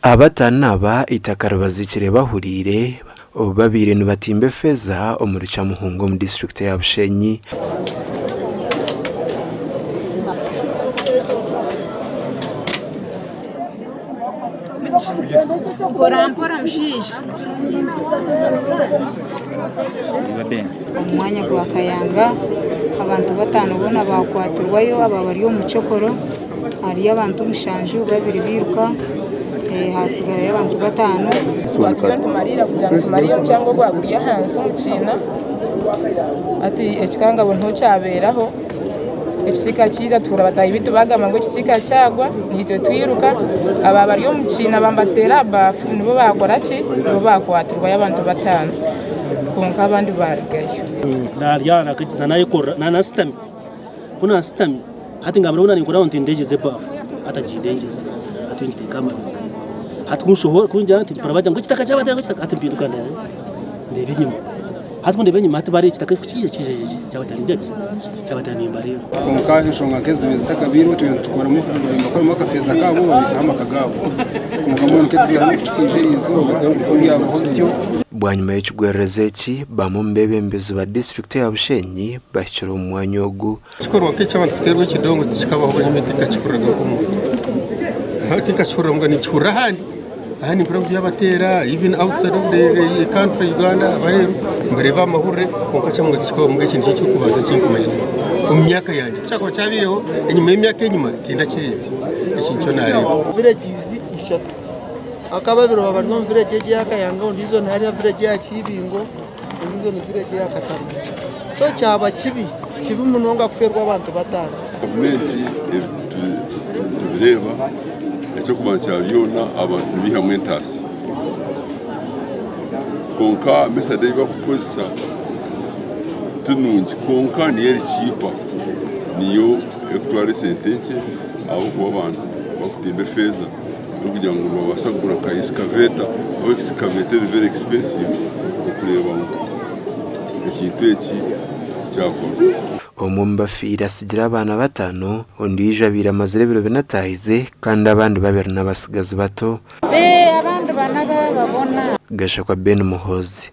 abatanaba itakara bazikire bahurire babiri nibatimbe feza omuricha muhungo mu district ya Bushenyi umwanya gwa Kayanga abantu batanu bona bakwaturwayo aba bari mu Cyokoro ari abantu mushanju babiri biruka hasigara y'abantu batanu tumarira kumarira cyangwa gwaguriye hanze umucina ati ekikanga bonto cyaberaho ekisika kiza turabataye bitu bagama ngo ekisika cyagwa nitwe twiruka aba bari umucina bambatera bafu nibo bakora ki nibo bakwaturwa y'abantu batanu konka abandi barigayo ndaryana nanayikora nanasitami kuna sitami ati ngamurona nikora onti ndegeze bafu atajindengeze atwinjite kama atkunshoho kunja ati parabaja ngo kitaka cy'abatera ngo kitaka ati mpinduka ndebe nyuma ndebe nyuma ati bari kitaka kije cy'abatera njye cy'abatera nimbare konka inshonga kezi bezitaka biro tukora mu bakora kafeza kabo babisama kagabo kumukamo nk'etizara n'ikije izuba ko byabo byo bwanyuma y'ikigwerezeki bamumbebembezo ba district ya Bushenyi bashyira umwanya ogu kikorwa ke cy'abantu terwe kidongo kikabaho banyametika kikuraga ko muntu hati kachura mga ni chura hani problem y'abatera even outside of the country Uganda abaheru mbareba mahure mukacha mga kikaba mga kintu cyo kubaza kinkumanya umyaka yanje cyako cyabireho enyuma y'imyaka enyuma tinda kiribi ikincho nareba villages ishatu akababiro babarwa village ya Kayanga ndizo ntari village ya Kibingo ndizo ni village ya Katamu so cyaba kibi munonga kuferwa abantu batanu bireba icyo kubanza byona abantu bihamwe ntasi konka mesade bakukozesa tunungi konka niyo kipa niyo ekwari sentenche abo kuba abantu bakutimbe feza kugira ngo babasagura ka excavator o excavator very expensive kureba ngo ikintu eki cyakora omumbafiira sigira abana batano ondije abira amazire biro binatahize kandi abandi babiri n'abasigazi bato abandi bana babona gasha kwa Ben Muhozi.